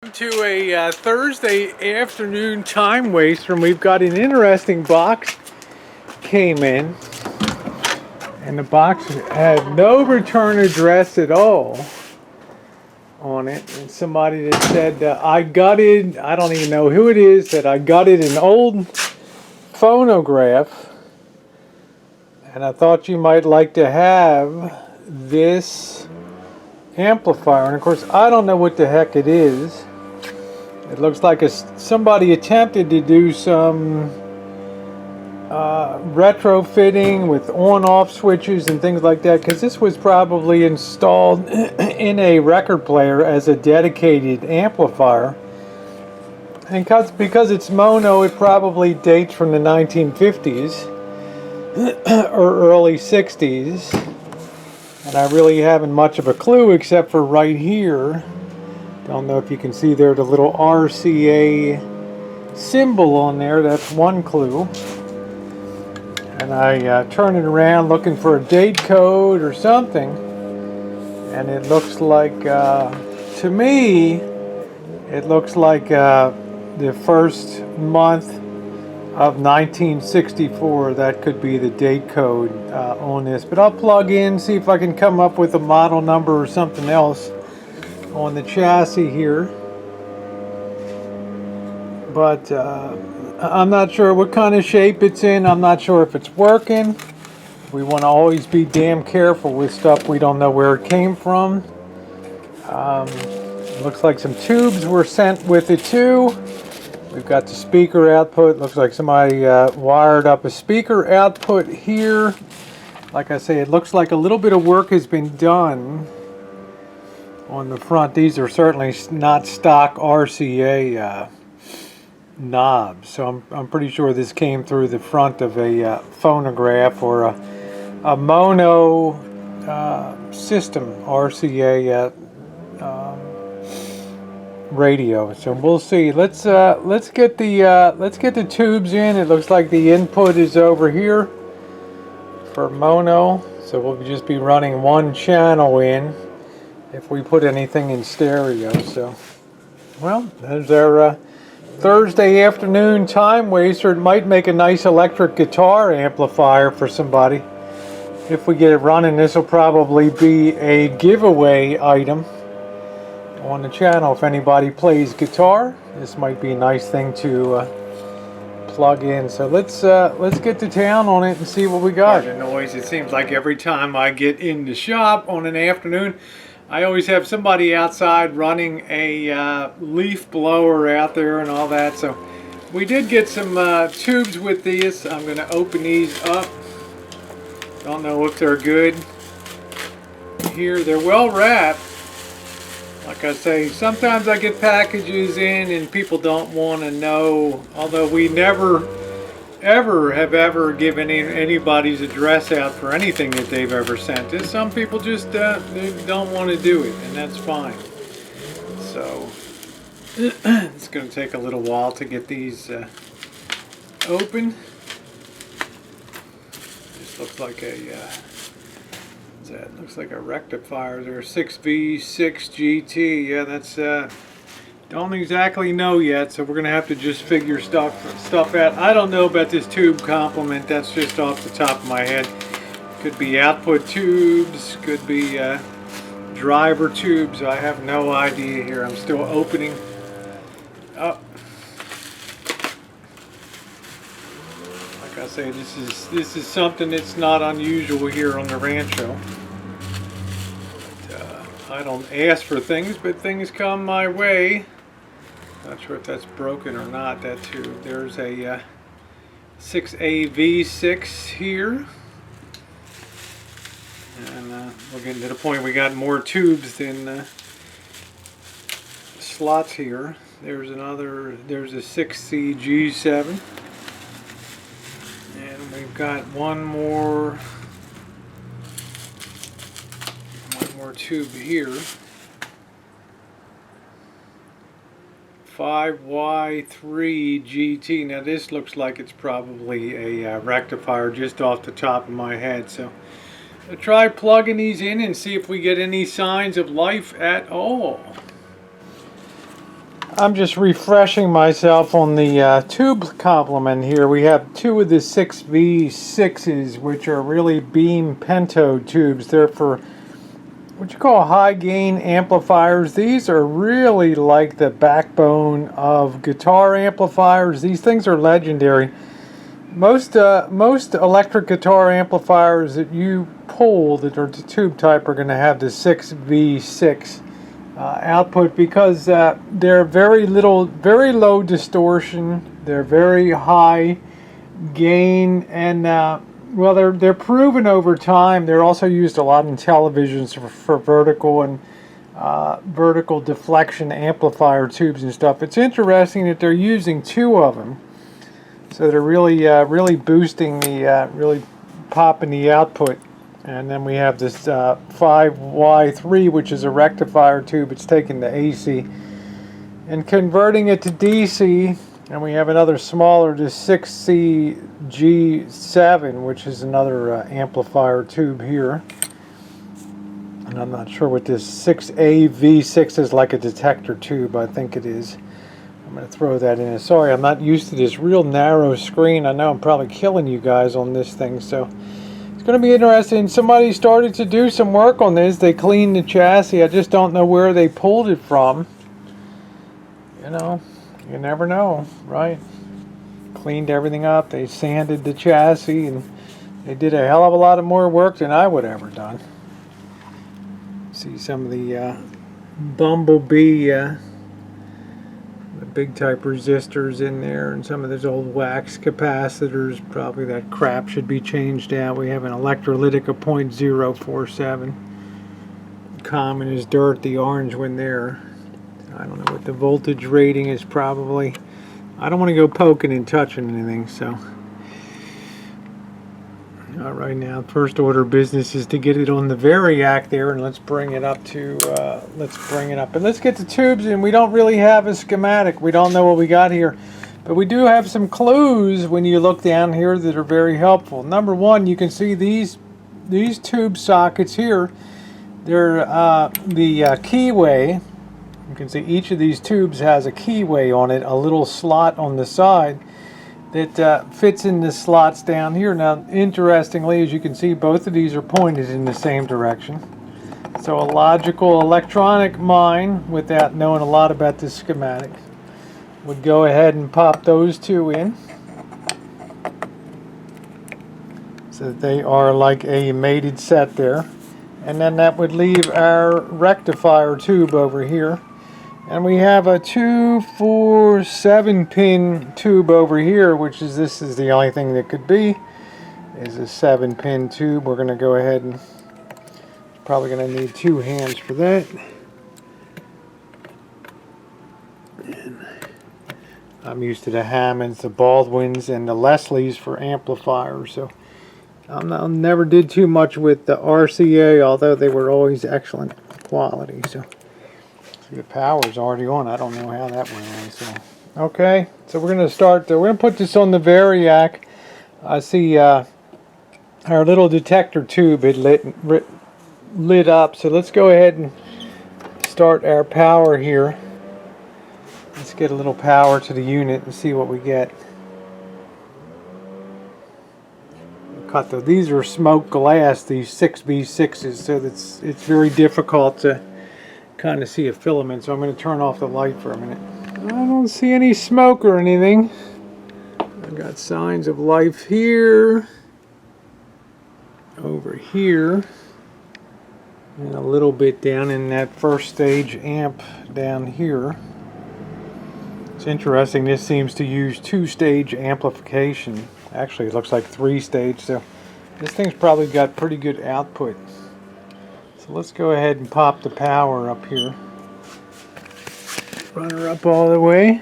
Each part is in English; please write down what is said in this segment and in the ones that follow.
To a Thursday afternoon time waster, and we've got an interesting box came in, and the box had no return address at all on it. And somebody that said I gutted, I don't even know who it is, that I gutted an old phonograph, and I thought you might like to have this amplifier. And of course I don't know what the heck it is. It looks like somebody attempted to do some retrofitting with on-off switches and things like that, because this was probably installed in a record player as a dedicated amplifier. And because it's mono, it probably dates from the 1950s or early 60s. And I really haven't much of a clue except for right here. Don't know if you can see there the little RCA symbol on there. That's one clue. And I turn it around looking for a date code or something, and it looks like, to me, it looks like the first month of 1964. That could be the date code on this. But I'll plug in, see if I can come up with a model number or something else on the chassis here, but I'm not sure what kind of shape it's in. I'm not sure if it's working. We want to always be damn careful with stuff we don't know where it came from. Looks like some tubes were sent with it too. We've got the speaker output. Looks like somebody wired up a speaker output here. Like I say, it looks like a little bit of work has been done on the front. These are certainly not stock RCA knobs, so I'm pretty sure this came through the front of a phonograph or a mono system RCA radio. So we'll see. Let's get the tubes in. It looks like the input is over here for mono, so we'll just be running one channel in if we put anything in stereo. So, well, there's our Thursday afternoon time waster. It might make a nice electric guitar amplifier for somebody. If we get it running, this will probably be a giveaway item on the channel. If anybody plays guitar, this might be a nice thing to plug in. So let's get to town on it and see what we got. The noise, it seems like every time I get in the shop on an afternoon, I always have somebody outside running a leaf blower out there and all that. So we did get some tubes with these. I'm going to open these up. Don't know if they're good. Here, they're well wrapped. Like I say, sometimes I get packages in and people don't want to know, although we never ever given anybody's address out for anything that they've ever sent us. Some people just they don't want to do it, and that's fine. So it's going to take a little while to get these open. This looks like a what's that? Looks like a rectifier there, 6V6 GT. Yeah, that's don't exactly know yet, so we're gonna have to just figure stuff out. I don't know about this tube complement. That's just off the top of my head. Could be output tubes, could be driver tubes. I have no idea here. I'm still opening up. Like I say, this is something that's not unusual here on the Rancho. But, I don't ask for things, but things come my way. Not sure if that's broken or not, that tube. There's a 6AV6 here. And we're getting to the point we got more tubes than slots here. There's there's a 6CG7. And we've got one more tube here. 5Y3 GT. Now this looks like it's probably a rectifier just off the top of my head. So I'll try plugging these in and see if we get any signs of life at all. I'm just refreshing myself on the tube complement here. We have two of the 6V6s, which are really beam pentode tubes. They're for what you call high gain amplifiers. These are really like the backbone of guitar amplifiers. These things are legendary. Most electric guitar amplifiers that you pull that are tube type are going to have the 6V6 output, because they're very low distortion. They're very high gain, and well, they're proven over time. They're also used a lot in televisions for vertical and vertical deflection amplifier tubes and stuff. It's interesting that they're using two of them, so they're really boosting the really popping the output. And then we have this 5Y3, which is a rectifier tube. It's taking the AC and converting it to DC. And we have another smaller, the 6CG7, which is another amplifier tube here. And I'm not sure what this 6AV6 is, like a detector tube. I think it is. I'm going to throw that in. Sorry, I'm not used to this real narrow screen. I know I'm probably killing you guys on this thing, so it's going to be interesting. Somebody started to do some work on this. They cleaned the chassis. I just don't know where they pulled it from. You know, you never know, right? Cleaned everything up. They sanded the chassis, and they did a hell of a lot of more work than I would have ever done. See some of the Bumblebee the big type resistors in there, and some of those old wax capacitors. Probably that crap should be changed out. We have an electrolytic of 0.047. Common as dirt, the orange one there. I don't know what the voltage rating is. Probably, I don't want to go poking and touching anything, so not right now. First order of business is to get it on the variac there, and let's bring it up to and let's get the tubes in. We don't really have a schematic. We don't know what we got here, but we do have some clues when you look down here that are very helpful. Number one, you can see these tube sockets here. They're the keyway. You can see each of these tubes has a keyway on it, a little slot on the side that fits in the slots down here. Now, interestingly, as you can see, both of these are pointed in the same direction. So a logical electronic mind, without knowing a lot about this schematic, would go ahead and pop those two in, so that they are like a mated set there. And then that would leave our rectifier tube over here. And we have a 2, 4, 7 pin tube over here, which is, this is the only thing that could be, is a 7-pin tube. We're going to go ahead and probably going to need 2 hands for that. And I'm used to the Hammonds, the Baldwins, and the Leslies for amplifiers, so I never did too much with the RCA, although they were always excellent quality. So the power's already on. I don't know how that went on. So okay, so we're going to start. We're going to put this on the variac. I see our little detector tube had lit up. So let's go ahead and start our power here. Let's get a little power to the unit and see what we get. Cut though. These are smoked glass, these 6V6s, so it's very difficult to kind of see a filament. So I'm going to turn off the light for a minute. I don't see any smoke or anything. I've got signs of life here, over here, and a little bit down in that first stage amp down here. It's interesting, this seems to use 2-stage amplification. Actually, it looks like 3-stage, so this thing's probably got pretty good output. So let's go ahead and pop the power up here. Run her up all the way.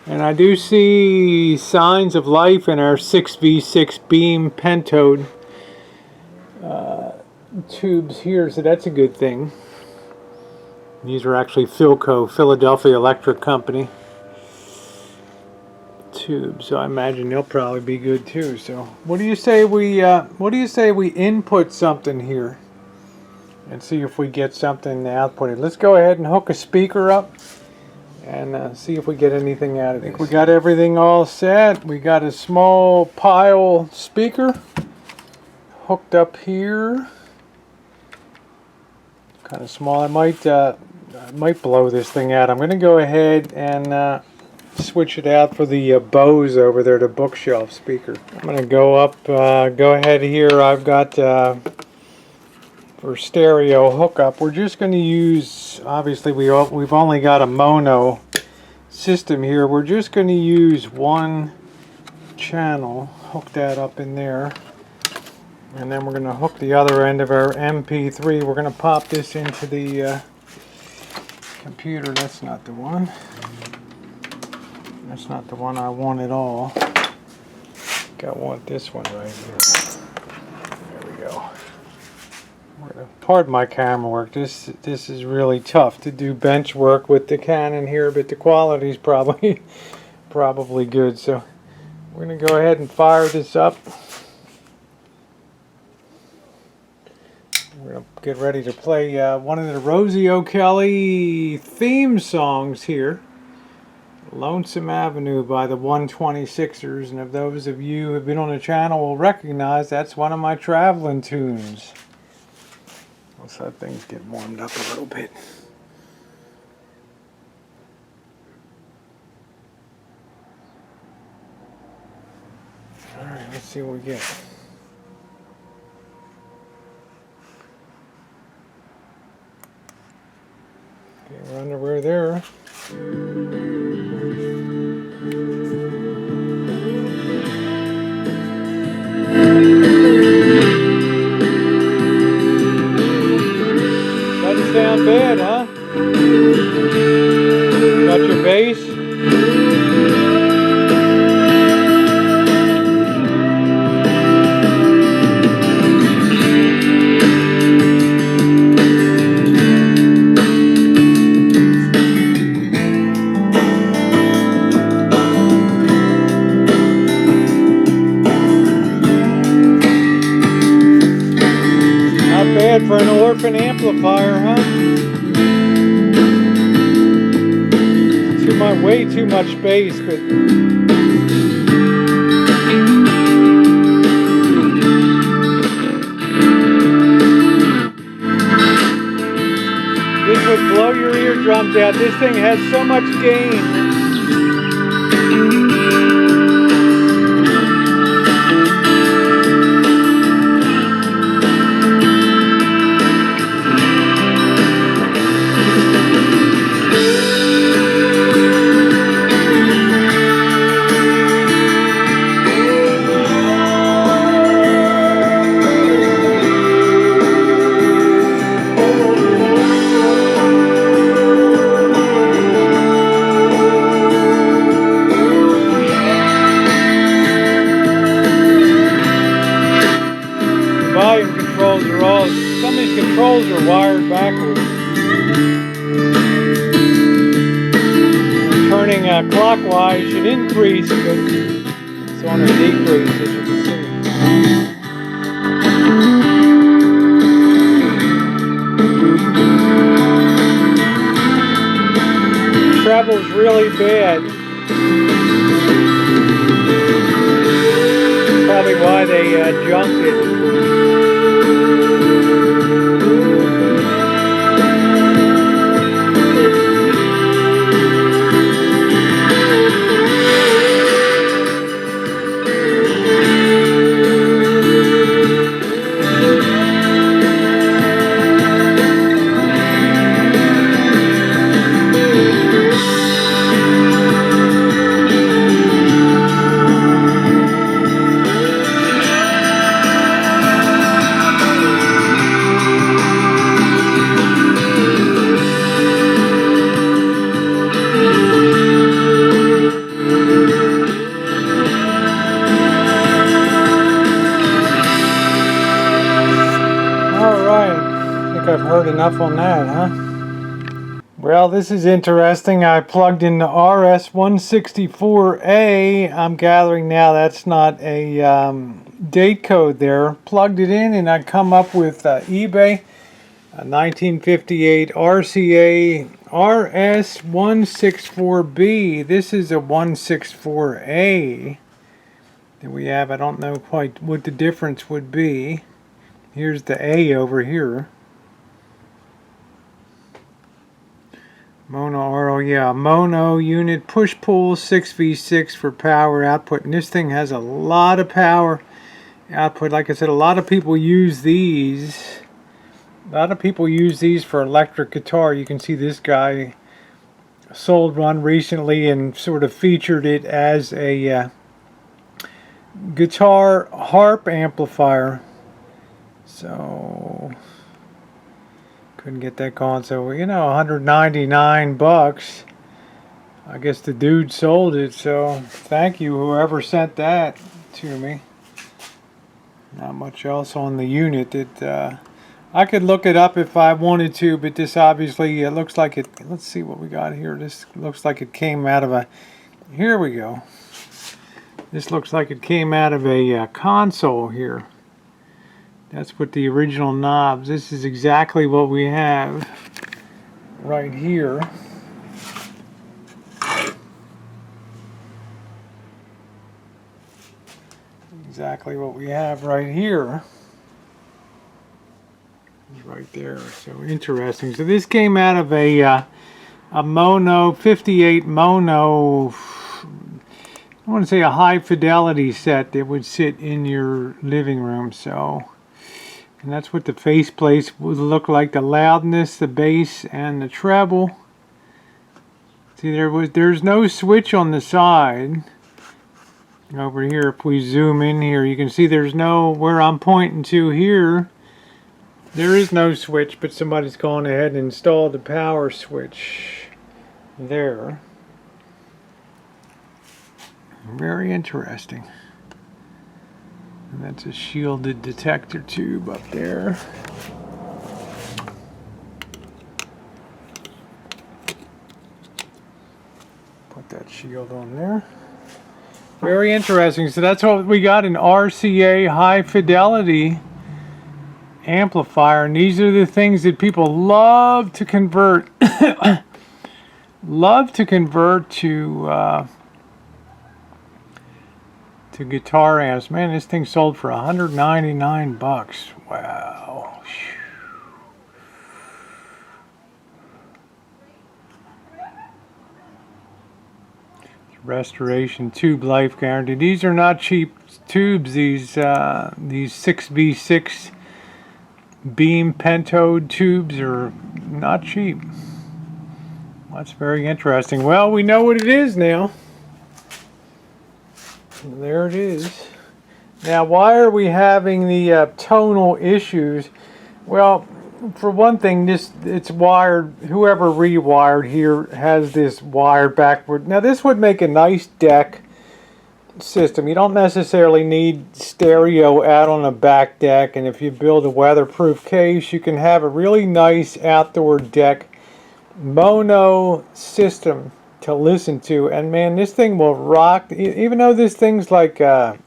And I do see signs of life in our 6V6 beam pentode tubes here, so that's a good thing. These are actually Philco, Philadelphia Electric Company tubes, so I imagine they'll probably be good too. So what do you say we input something here and see if we get something outputted? Let's go ahead and hook a speaker up and see if we get anything out of it. I think we got everything all set. We got a small pile speaker hooked up here. Kind of small. I might blow this thing out. I'm going to go ahead and switch it out for the Bose over there, the bookshelf speaker. I'm going to go ahead here. I've got for stereo hookup. We're just going to use, obviously we've only got a mono system here. We're just going to use one channel, hook that up in there, and then we're going to hook the other end of our MP3. We're going to pop this into the computer. That's not the one. That's not the one I want at all. I want this one right here. There we go. Pardon my camera work. This is really tough to do bench work with the Canon here, but the quality is probably good. So we're going to go ahead and fire this up. We're going to get ready to play one of the Rosie O'Kelly theme songs here. Lonesome Avenue by the 126ers, and if those of you who have been on the channel will recognize, that's one of my traveling tunes. Let's let things get warmed up a little bit. Alright, let's see what we get. Okay, we're underway there. Doesn't sound bad, huh? Got your bass? For an Orphan amplifier, huh? Way too much bass, but this would blow your eardrums out. This thing has so much gain. Some of these controls are wired backwards. Turning clockwise should increase, but it's on a decrease, as you can see. Treble's really bad. Probably why they junked it. I've heard enough on that, huh? Well, this is interesting. I plugged in the RS164A. I'm gathering now that's not a date code there. Plugged it in and I come up with eBay. A 1958 RCA RS164B. This is a 164A that we have. I don't know quite what the difference would be. Here's the A over here. Mono RO, yeah, mono unit push-pull 6V6 for power output. And this thing has a lot of power output. Like I said, a lot of people use these. A lot of people use these for electric guitar. You can see this guy sold one recently and sort of featured it as a guitar harp amplifier. So couldn't get that going. So, you know, 199 bucks. I guess the dude sold it. So thank you, whoever sent that to me. Not much else on the unit. I could look it up if I wanted to, but this obviously it looks like it. Let's see what we got here. This looks like it came out of a. Here we go. This looks like it came out of a console here. That's what the original knobs. This is exactly what we have right here. Exactly what we have right here. Right there. So interesting. So this came out of a mono 58 mono. I want to say a Hi-fidelity set that would sit in your living room. So, and that's what the faceplate would look like. The loudness, the bass, and the treble. See, there's no switch on the side. Over here, if we zoom in here, you can see there's no, where I'm pointing to here, there is no switch, but somebody's gone ahead and installed the power switch there. Very interesting. And that's a shielded detector tube up there. Put that shield on there. Very interesting. So that's what we got, an RCA Hi-fidelity amplifier, and these are the things that people love to convert to guitar amps. Man, this thing sold for 199 bucks. Wow. Restoration tube life guarantee. These are not cheap tubes. These 6V6 beam pentode tubes are not cheap. That's very interesting. Well, we know what it is now. There it is. Now, why are we having the tonal issues? Well, for one thing, it's wired. Whoever rewired here has this wired backward. Now, this would make a nice deck system. You don't necessarily need stereo out on a back deck, and if you build a weatherproof case, you can have a really nice outdoor deck mono system to listen to. And man, this thing will rock. Even though this thing's like 10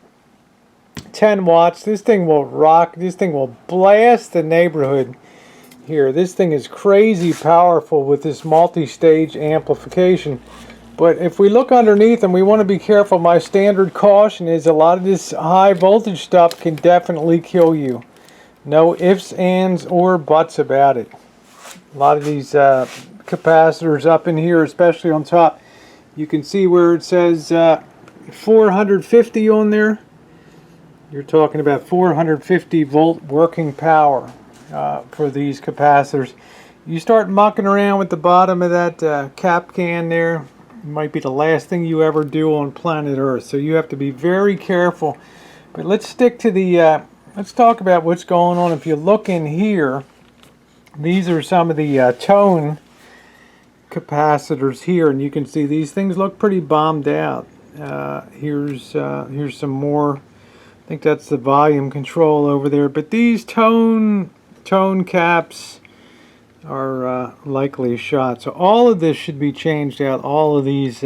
watts, this thing will rock. This thing will blast the neighborhood here. This thing is crazy powerful with this multi-stage amplification. But if we look underneath, and we want to be careful, my standard caution is a lot of this high voltage stuff can definitely kill you. No ifs, ands, or buts about it. A lot of these capacitors up in here, especially on top, you can see where it says 450 on there. You're talking about 450 volt working power for these capacitors. You start mucking around with the bottom of that cap can there, it might be the last thing you ever do on planet Earth. So you have to be very careful. But let's stick to the, let's talk about what's going on. If you look in here, these are some of the tone capacitors here, and you can see these things look pretty bombed out. Here's some more. I think that's the volume control over there. But these tone caps are likely shot. So all of this should be changed out. All of these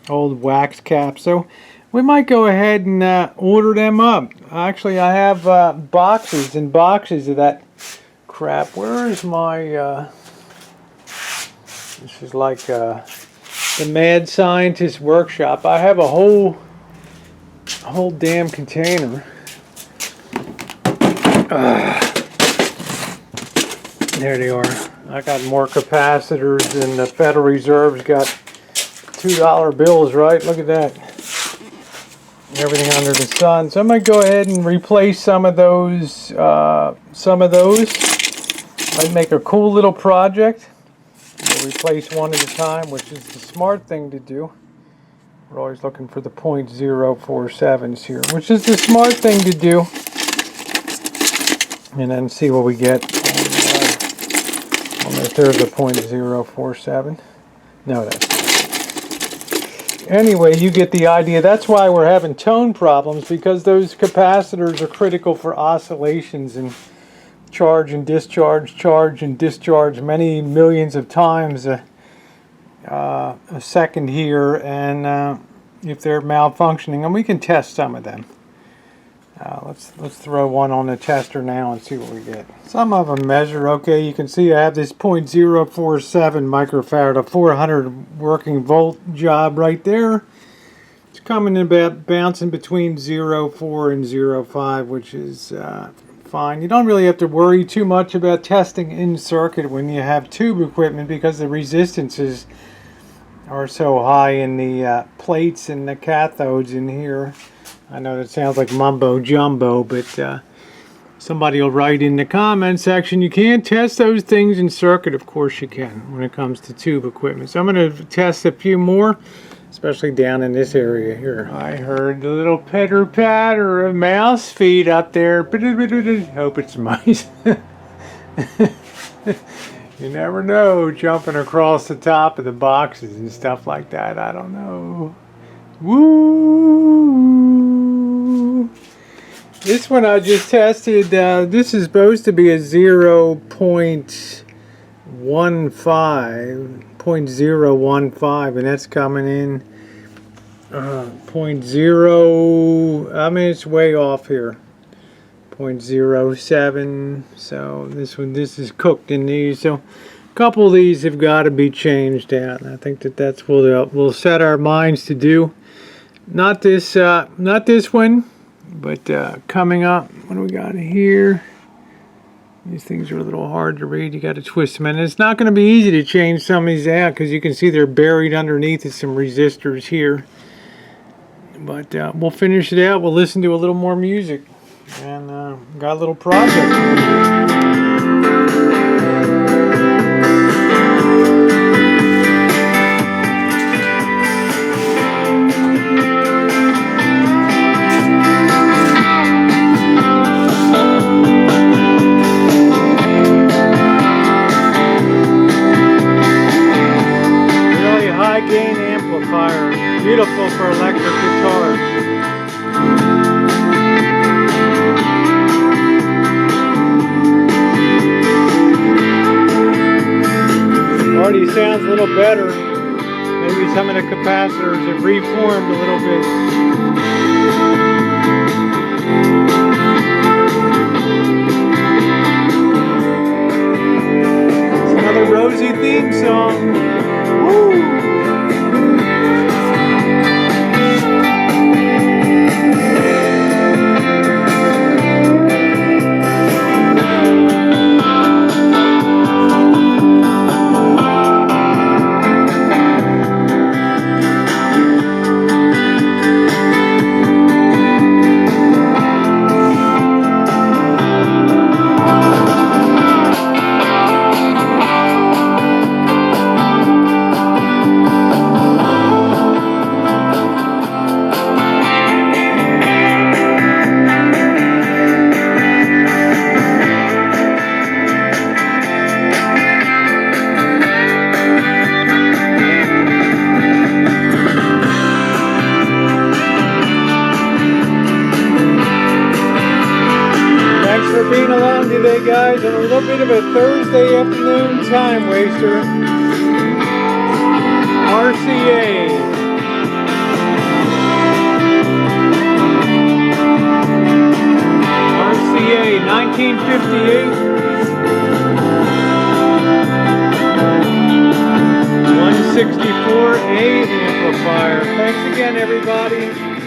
old wax caps. So we might go ahead and order them up. Actually, I have boxes and boxes of that crap. Where is my, this is like the mad scientist workshop. I have a whole damn container. There they are. I got more capacitors than the Federal Reserve's got $2 bills, right? Look at that. Everything under the sun. So I'm going to go ahead and replace some of those. Might make a cool little project. We'll replace one at a time, which is the smart thing to do. We're always looking for the .047s here, which is the smart thing to do. And then see what we get. If there's a .047. No, that's not. Anyway, you get the idea. That's why we're having tone problems, because those capacitors are critical for oscillations and charge and discharge many millions of times a second here. And if they're malfunctioning, and we can test some of them. Let's throw one on the tester now and see what we get. Some of them measure okay. You can see I have this .047 microfarad, a 400 working volt job right there. It's coming in about bouncing between 0.4 and 0.5, which is fine. You don't really have to worry too much about testing in circuit when you have tube equipment, because the resistances are so high in the plates and the cathodes in here. I know that sounds like mumbo jumbo, but somebody will write in the comment section, you can't test those things in circuit. Of course you can when it comes to tube equipment. So I'm going to test a few more, especially down in this area here. I heard the little pitter patter of mouse feet up there. Hope it's mice. You never know, jumping across the top of the boxes and stuff like that. I don't know. Woo! This one I just tested. This is supposed to be a 0.15, and that's coming in .0. I mean, it's way off here. .07. So this is cooked in these. So a couple of these have got to be changed out. I think that's what we'll set our minds to do. Not this one, but coming up. What do we got here? These things are a little hard to read. You got to twist them, and it's not going to be easy to change some of these out, because you can see they're buried underneath some resistors here. But we'll finish it out. We'll listen to a little more music, and got a little project. Gain amplifier, beautiful for electric guitar. Already sounds a little better. Maybe some of the capacitors have reformed a little bit. It's another Rosie theme song. Woo! Being along today, guys, on a little bit of a Thursday afternoon time waster. RCA. RCA 1958. Thanks again, everybody.